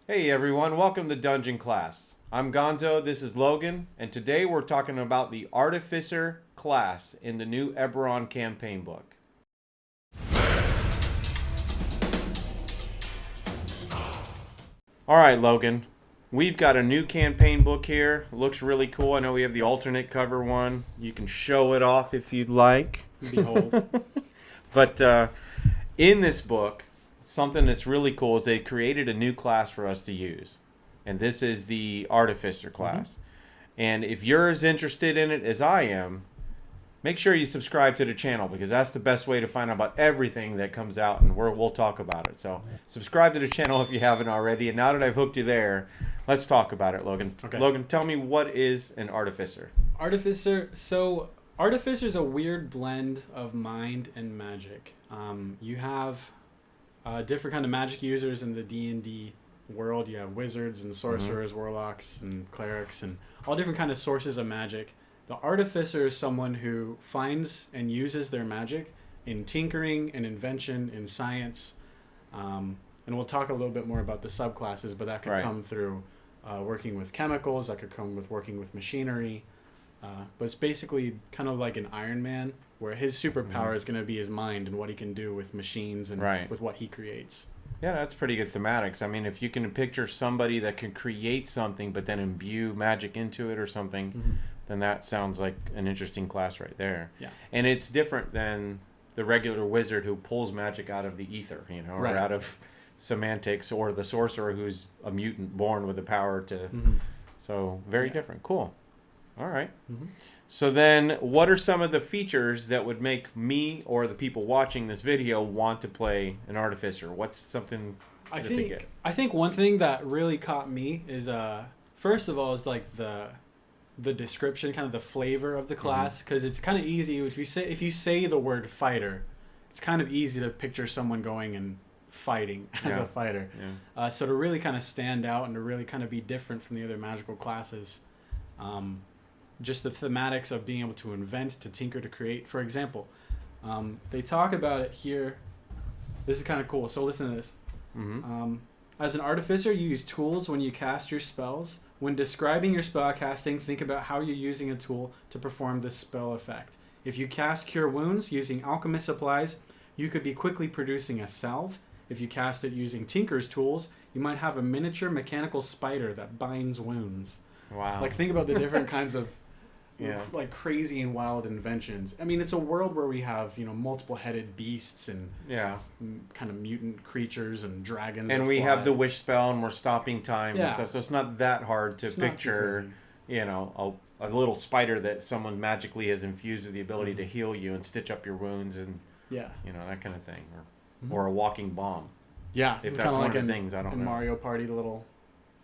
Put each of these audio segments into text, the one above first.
Hey everyone, welcome to Dungeon Class. I'm Gonzo, this is Logan, and today we're talking about the Artificer class in the new Eberron campaign book. Alright Logan, we've got a new campaign book here. Looks really cool. I know we have the alternate cover one. You can show it off if you'd like. Behold. But in this book, something that's really cool is they created a new class for us to use. And this is the Artificer class. Mm-hmm. And if you're as interested in it as I am, make sure you subscribe to the channel because that's the best way to find out about everything that comes out, and we'll talk about it. So subscribe to the channel if you haven't already. And now that I've hooked you there, let's talk about it, Logan. Okay. Logan, tell me, what is an Artificer? Artificer is a weird blend of mind and magic. You have different kind of magic users in the D&D world. You have wizards and sorcerers, warlocks and clerics, and all different kind of sources of magic. The Artificer is someone who finds and uses their magic in tinkering and invention, in science, and we'll talk a little bit more about the subclasses, but that could come through working with chemicals, that could come with working with machinery, but it's basically kind of like an Iron Man, where his superpower is going to be his mind and what he can do with machines and with what he creates. Yeah, that's pretty good thematics. I mean, if you can picture somebody that can create something but then imbue magic into it or something, then that sounds like an interesting class right there. Yeah. And it's different than the regular wizard who pulls magic out of the ether, or out of semantics, or the sorcerer who's a mutant born with the power to... So, very different. Cool. All right. So then, what are some of the features that would make me or the people watching this video want to play an Artificer? What's something that they get? I think one thing that really caught me is, first of all, is like the description, kind of the flavor of the class, because it's kind of easy if you say the word fighter, it's kind of easy to picture someone going and fighting as a fighter. Yeah. So to really kind of stand out and to really kind of be different from the other magical classes. Just the thematics of being able to invent, to tinker, to create. For example, they talk about it here. This is kind of cool. So listen to this. As an Artificer, you use tools when you cast your spells. When describing your spell casting, think about how you're using a tool to perform this spell effect. If you cast Cure Wounds using Alchemist Supplies, you could be quickly producing a salve. If you cast it using Tinker's tools, you might have a miniature mechanical spider that binds wounds. Wow. Like, think about the different kinds of like crazy and wild inventions. I mean, it's a world where we have, multiple-headed beasts and kind of mutant creatures and dragons. And we have the wish spell, and we're stopping time and stuff. So it's not that hard to picture, a little spider that someone magically has infused with the ability to heal you and stitch up your wounds and that kind of thing, or a walking bomb. Yeah, if that's one of the things, I don't know. In Mario Party, the little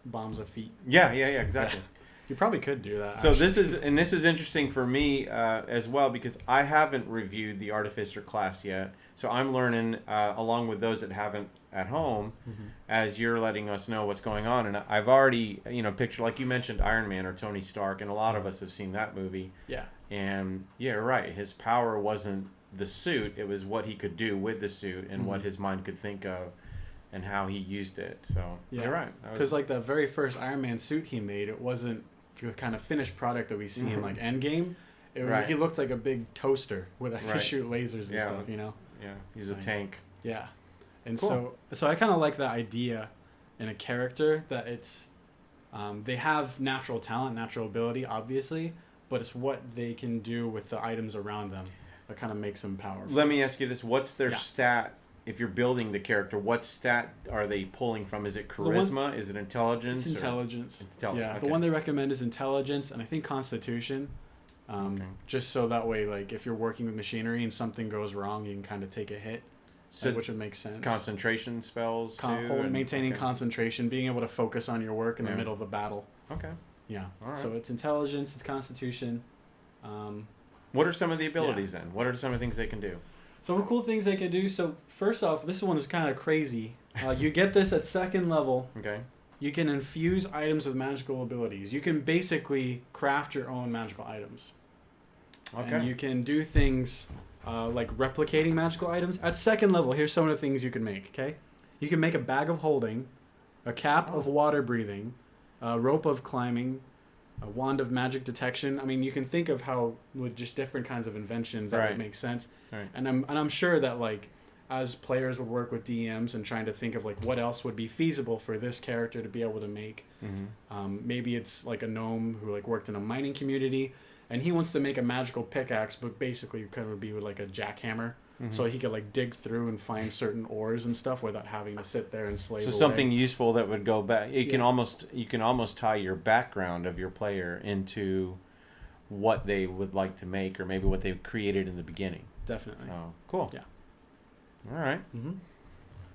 bombs of feet. Yeah, exactly. Yeah. You probably could do that. So this is interesting for me as well, because I haven't reviewed the Artificer class yet. So I'm learning along with those that haven't at home as you're letting us know what's going on. And I've already, pictured, like you mentioned, Iron Man or Tony Stark, and a lot of us have seen that movie. Yeah. And you're right. His power wasn't the suit. It was what he could do with the suit and what his mind could think of and how he used it. So you're right. Because like the very first Iron Man suit he made, it wasn't the kind of finished product that we see in like Endgame. He looked like a big toaster with could shoot lasers and stuff, Yeah, he's a tank. Yeah. And so I kind of like the idea in a character that it's they have natural talent, natural ability, obviously, but it's what they can do with the items around them that kind of makes them powerful. Let me ask you this. What's their stat? If you're building the character, what stat are they pulling from? Is it charisma? Is it intelligence? It's intelligence. Okay. The one they recommend is intelligence, and I think constitution. Just so that way, like, if you're working with machinery and something goes wrong, you can kind of take a hit, which would make sense. Concentration spells, maintaining concentration, being able to focus on your work in the middle of a battle. Okay. Yeah. All right. So it's intelligence, it's constitution. What are some of the abilities then? What are some of the things they can do? So cool things they can do. So first off, this one is kind of crazy. You get this at second level. Okay. You can infuse items with magical abilities. You can basically craft your own magical items. Okay. And you can do things like replicating magical items. At second level, here's some of the things you can make, okay? You can make a bag of holding a cap of water breathing, a rope of climbing, a wand of magic detection. I mean, you can think of how with just different kinds of inventions that would make sense. Right. And I'm sure that like as players would work with DMs and trying to think of like what else would be feasible for this character to be able to make. Maybe it's like a gnome who like worked in a mining community and he wants to make a magical pickaxe, but basically kind of be with like a jackhammer. So he could like dig through and find certain ores and stuff without having to sit there and slave away. Something useful that would go back. You can almost tie your background of your player into what they would like to make, or maybe what they've created in the beginning. Definitely. So cool. Yeah. All right.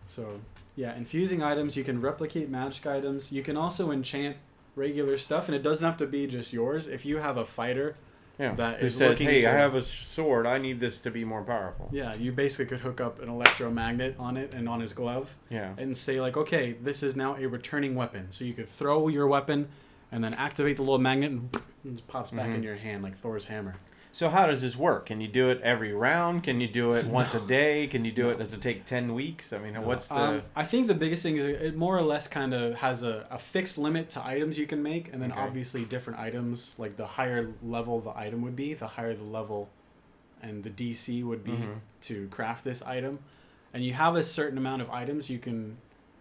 So yeah, infusing items. You can replicate magic items. You can also enchant regular stuff, and it doesn't have to be just yours. If you have a fighter. Yeah. That who says, "Hey, I have a sword. I need this to be more powerful." Yeah, you basically could hook up an electromagnet on it and on his glove. Yeah. And say like, okay, this is now a returning weapon. So you could throw your weapon, and then activate the little magnet, and it pops back in your hand like Thor's hammer. So how does this work? Can you do it every round? Can you do it once a day? Can you do it? Does it take 10 weeks? I mean, what's the... I think the biggest thing is it more or less kind of has a fixed limit to items you can make, and then obviously different items, like the higher level the item would be, the higher the level and the DC would be to craft this item. And you have a certain amount of items you can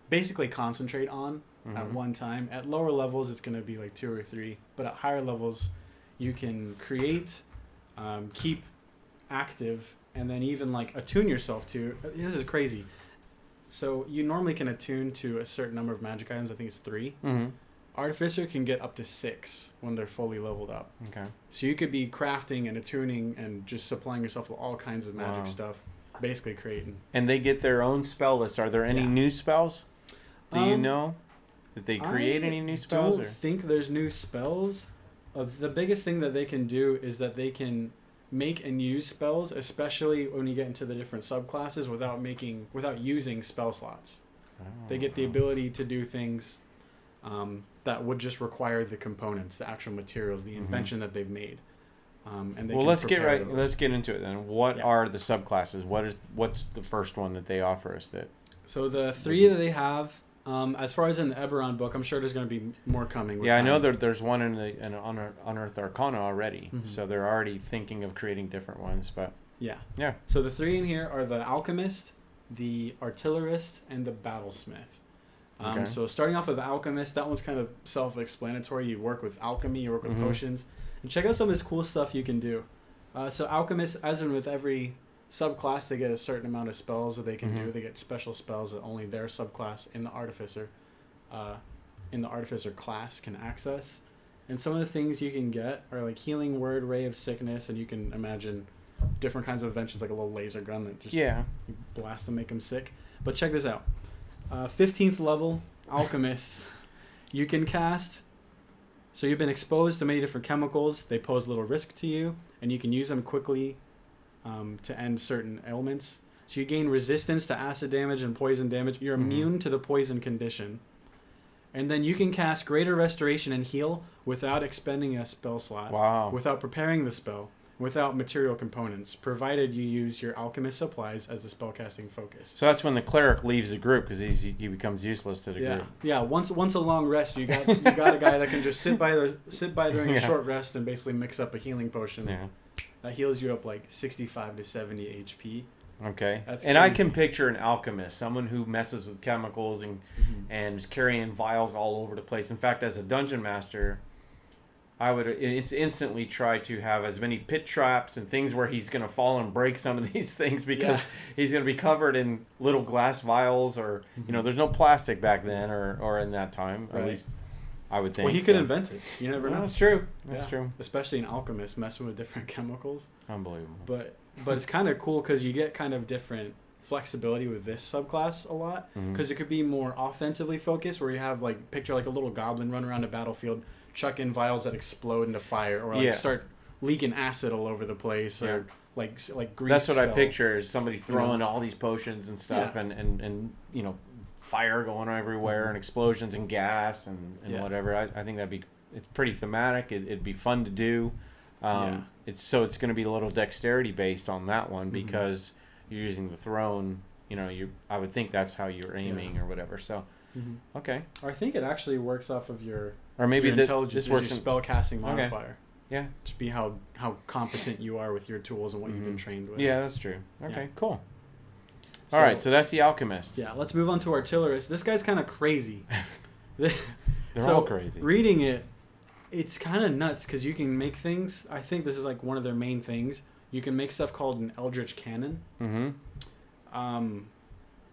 basically concentrate on at one time. At lower levels, it's going to be like 2 or 3, but at higher levels, you can create... keep active, and then even like attune yourself to. This is crazy. So you normally can attune to a certain number of magic items. I think it's 3. Artificer can get up to 6 when they're fully leveled up. Okay. So you could be crafting and attuning and just supplying yourself with all kinds of magic stuff, basically creating. And they get their own spell list. Are there any new spells? Do you know that they create any new spells? I don't think there's new spells. The biggest thing that they can do is that they can make and use spells, especially when you get into the different subclasses, without using spell slots. They get the ability to do things that would just require the components, the actual materials, the invention that they've made. And they let's get into it then. What are the subclasses? What's the first one that they offer us? So the 3 that they have. As far as in the Eberron book, I'm sure there's going to be more coming. I know there's one in Unearthed Arcana already, so they're already thinking of creating different ones. But yeah. So the 3 in here are the Alchemist, the Artillerist, and the Battlesmith. So starting off with the Alchemist, that one's kind of self-explanatory. You work with alchemy, you work with potions, and check out some of this cool stuff you can do. So Alchemist, as in with every subclass, they get a certain amount of spells that they can do. They get special spells that only their subclass in the Artificer class can access. And some of the things you can get are like healing word, ray of sickness, and you can imagine different kinds of inventions like a little laser gun that just you blast them, make them sick. But check this out. 15th level Alchemist. You can cast... So you've been exposed to many different chemicals. They pose little risk to you, and you can use them quickly to end certain ailments. So you gain resistance to acid damage and poison damage. You're immune to the poison condition. And then you can cast Greater Restoration and Heal without expending a spell slot. Wow. Without preparing the spell. Without material components. Provided you use your Alchemist Supplies as the spellcasting focus. So that's when the cleric leaves the group because he becomes useless to the group. Yeah, once a long rest, you got a guy that can just sit by during a short rest and basically mix up a healing potion. Yeah. That heals you up like 65 to 70 HP. Okay. And I can picture an alchemist, someone who messes with chemicals and is carrying vials all over the place. In fact, as a dungeon master, I would instantly try to have as many pit traps and things where he's going to fall and break some of these things because he's going to be covered in little glass vials or, there's no plastic back then or in that time, at least I would think. Well, he could invent it. You never know. That's true. That's true. Especially an alchemist messing with different chemicals. Unbelievable. But it's kind of cool because you get kind of different flexibility with this subclass a lot because it could be more offensively focused where you have picture a little goblin run around a battlefield, chuck in vials that explode into fire or start leaking acid all over the place or like grease. That's what I picture is somebody throwing all these potions and stuff and fire going everywhere and explosions and gas and whatever. I think it's pretty thematic. It'd be fun to do. It's going to be a little dexterity based on that one because you're using the throne. I would think that's how you're aiming or whatever. So Mm-hmm. Okay. Or I think it actually works off of your intelligence. This works your spellcasting modifier. Okay. Yeah. Just be how competent you are with your tools and what you've been trained with. Yeah, that's true. Okay, cool. All right, so that's the Alchemist. Yeah, let's move on to Artillerist. This guy's kind of crazy. They're all crazy. Reading it, it's kind of nuts because you can make things. I think this is like one of their main things. You can make stuff called an Eldritch Cannon,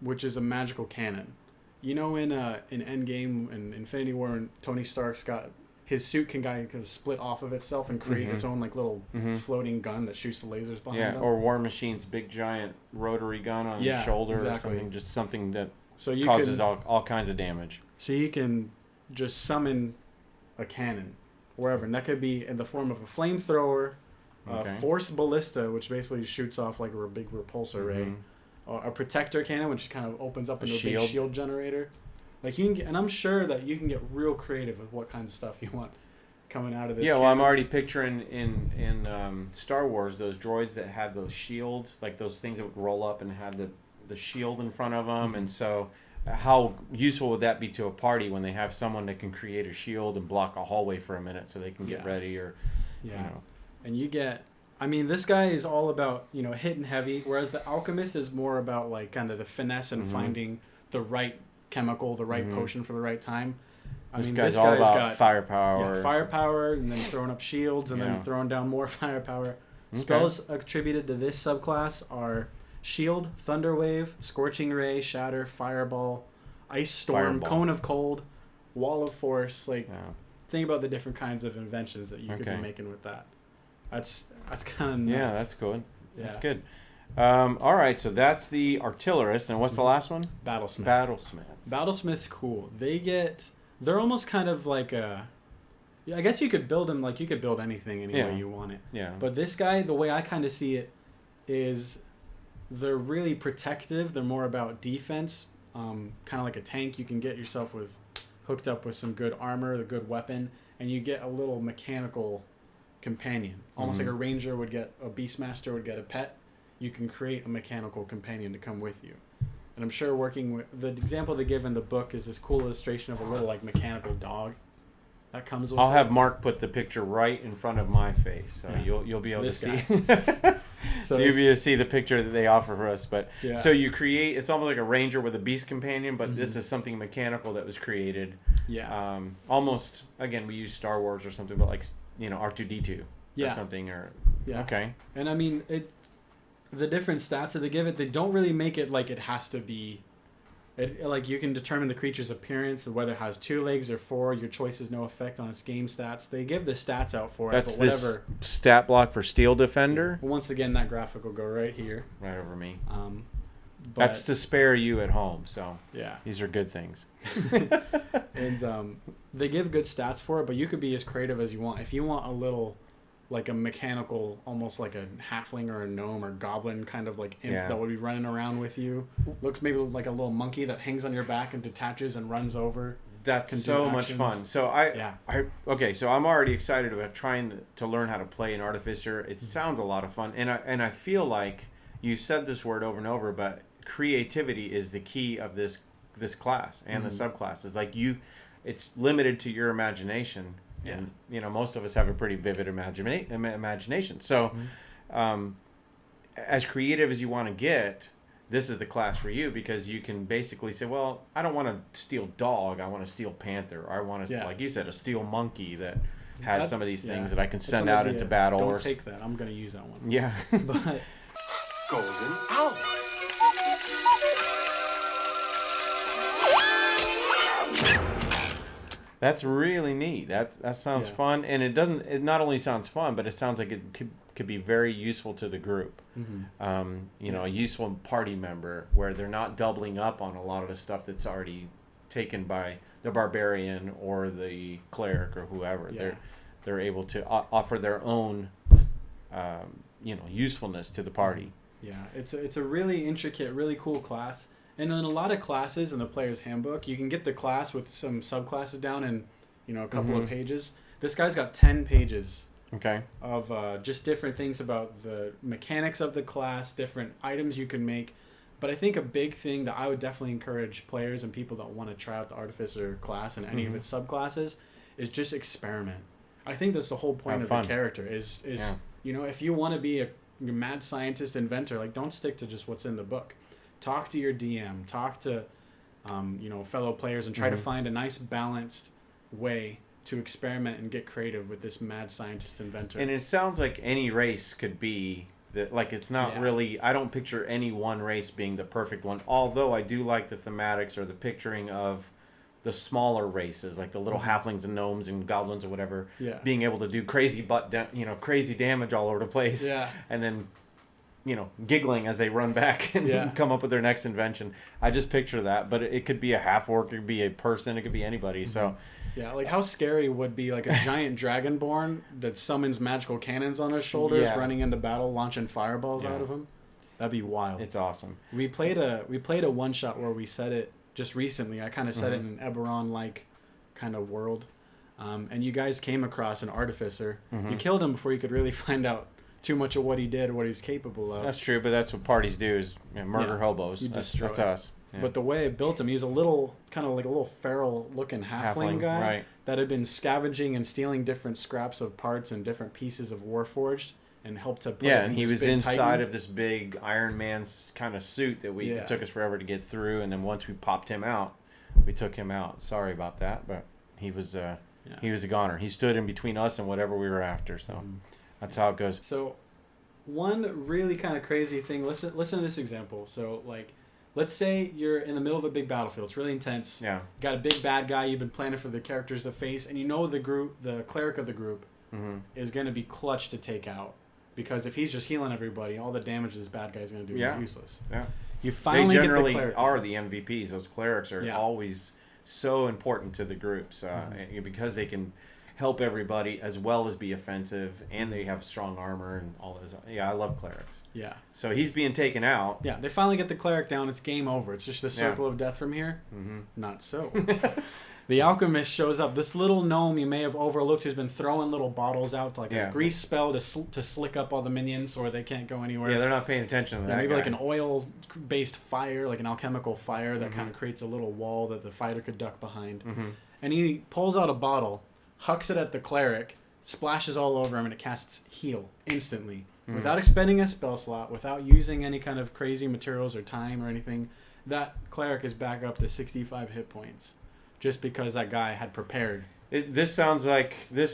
which is a magical cannon. You know, in Endgame and Infinity War, and Tony Stark's got his suit can kind of split off of itself and create its own like little floating gun that shoots the lasers behind him. Or War Machine's big giant rotary gun on his shoulder or something. Just something that causes all kinds of damage. So you can just summon a cannon wherever, and that could be in the form of a flamethrower, force ballista, which basically shoots off like a big repulsor ray, or a protector cannon, which kind of opens up into a big shield generator. Like you can get, and I'm sure that you can get real creative with what kinds of stuff you want coming out of this. Yeah, well, I'm already picturing in Star Wars those droids that had those shields, like those things that would roll up and have the shield in front of them, and so how useful would that be to a party when they have someone that can create a shield and block a hallway for a minute so they can get ready or, you know. And you get, I mean, this guy is all about, hitting heavy, whereas the Alchemist is more about like kind of the finesse and finding the right chemical, the right potion for the right time. This guy's all about firepower. Yeah, firepower, and then throwing up shields, and then throwing down more firepower. Spells attributed to this subclass are Shield, Thunder Wave, Scorching Ray, Shatter, Fireball, Ice Storm, Cone of Cold, Wall of Force. Like, think about the different kinds of inventions that you could be making with that. That's kind of nuts. Yeah, that's good. Yeah. That's good. All right, so that's the Artillerist, and what's the last one? Battlesmith. Battlesmith's cool. They're almost kind of like a. I guess you could build them like you could build anything any way you want it. Yeah. But this guy, the way I kind of see it, is they're really protective. They're more about defense. Kind of like a tank. You can get yourself hooked up with some good armor, a good weapon, and you get a little mechanical companion. Almost like a ranger would get, a beastmaster would get a pet. You can create a mechanical companion to come with you. And I'm sure working with the example they give in the book is this cool illustration of a little like mechanical dog that comes with I'll have Mark put the picture right in front of my face, so you'll be able to see. So you'll be able to see the picture that they offer for us. But so you create, it's almost like a ranger with a beast companion, but this is something mechanical that was created. Yeah. Almost, again, we use Star Wars or something, but like R2D2 or something okay. And I mean the different stats that they give it, they don't really make it like it has to be. Like you can determine the creature's appearance, whether it has 2 legs or 4. Your choice has no effect on its game stats. They give the stats out for it. That's this stat block for Steel Defender. Once again, that graphic will go right here. Right over me. That's to spare you at home. So yeah, these are good things. And they give good stats for it, but you could be as creative as you want. If you want a little, like a mechanical, almost like a halfling or a gnome or goblin kind of like imp that would be running around with you. Looks maybe like a little monkey that hangs on your back and detaches and runs over. That's so much fun. So so I'm already excited about trying to learn how to play an Artificer. It sounds a lot of fun, and I feel like you said this word over and over, but creativity is the key of this class and the subclass. It's like it's limited to your imagination. Yeah. And most of us have a pretty vivid imagination. So as creative as you want to get, this is the class for you, because you can basically say, well, I don't want to steal dog, I want to steal panther, or I want to, like you said, a steel monkey that has some of these things that I can send out into battle. Don't take that. I'm going to use that one. Yeah. But Golden Owl. That's really neat. That sounds fun, and it not only sounds fun, but it sounds like it could be very useful to the group. A useful party member where they're not doubling up on a lot of the stuff that's already taken by the barbarian or the cleric or whoever. They're able to offer their own usefulness to the party. Yeah, it's a really intricate, really cool class. And in a lot of classes in the player's handbook, you can get the class with some subclasses down in a couple of pages. This guy's got 10 pages of just different things about the mechanics of the class, different items you can make. But I think a big thing that I would definitely encourage players and people that want to try out the Artificer class and any of its subclasses is just experiment. I think that's the whole point of the character is you know, if you want to be a mad scientist inventor, like, don't stick to just what's in the book. Talk to your DM, talk to you know, fellow players, and try to find a nice balanced way to experiment and get creative with this mad scientist inventor. And it sounds like any race could be that, like, it's not really, I don't picture any one race being the perfect one, although I do like the thematics or the picturing of the smaller races, like the little halflings and gnomes and goblins or whatever, being able to do crazy crazy damage all over the place, and then, you know, giggling as they run back and come up with their next invention. I just picture that, but it could be a half orc, it could be a person, it could be anybody. So yeah, like how scary would be like a giant dragonborn that summons magical cannons on his shoulders, running into battle, launching fireballs out of him. That'd be wild. It's awesome. We played a one shot where we set it just recently. I kind of set it in an Eberron like kind of world, and you guys came across an Artificer. You killed him before you could really find out too much of what he did or what he's capable of. That's true, but that's what parties do, is murder hobos. That's us. Yeah. But the way I built him, he's a little, kind of like a little feral looking halfling guy that had been scavenging and stealing different scraps of parts and different pieces of Warforged and helped to put and he was inside of this big Iron Man's kind of suit that it took us forever to get through, and then once we popped him out, we took him out. Sorry about that, but he was a goner. He stood in between us and whatever we were after, so that's how it goes. So one really kind of crazy thing, listen to this example. So, like, let's say you're in the middle of a big battlefield. It's really intense. Yeah. Got a big bad guy you've been planning for the characters to face, and you know the cleric of the group is going to be clutch to take out, because if he's just healing everybody, all the damage this bad guy's going to do is useless. Yeah. You finally generally get the cleric. Are the MVPs. Those clerics are always so important to the groups because they can help everybody as well as be offensive, and they have strong armor and all those. Yeah, I love clerics. Yeah. So he's being taken out. Yeah, they finally get the cleric down. It's game over. It's just the circle of death from here. Not so. The Alchemist shows up. This little gnome you may have overlooked, who's been throwing little bottles out, like a grease spell to slick up all the minions so they can't go anywhere. Yeah, they're not paying attention to that. Maybe like an oil-based fire, like an alchemical fire that kind of creates a little wall that the fighter could duck behind. And he pulls out a bottle, hucks it at the cleric, splashes all over him, and it casts heal instantly. Without expending a spell slot, without using any kind of crazy materials or time or anything, that cleric is back up to 65 hit points. Just because that guy had prepared. This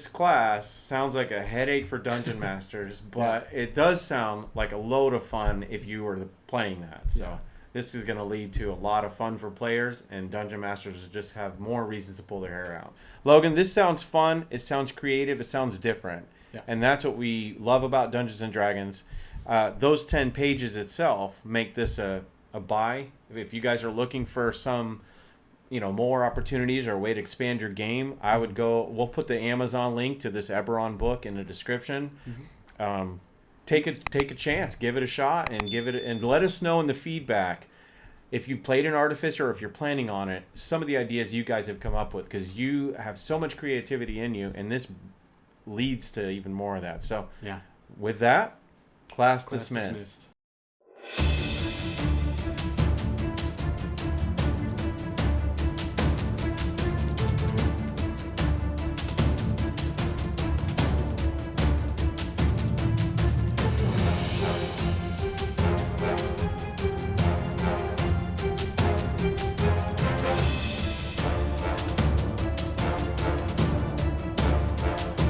class sounds like a headache for dungeon masters, but it does sound like a load of fun if you were playing that. So this is going to lead to a lot of fun for players, and dungeon masters just have more reasons to pull their hair out. Logan, this sounds fun. It sounds creative. It sounds different. Yeah. And that's what we love about Dungeons & Dragons. Those 10 pages itself make this a buy. If you guys are looking for some more opportunities or a way to expand your game, I would go. We'll put the Amazon link to this Eberron book in the description. Take a chance, give it a shot, and let us know in the feedback if you've played an Artificer or if you're planning on it, some of the ideas you guys have come up with, because you have so much creativity in you, and this leads to even more of that. So with that, class dismissed.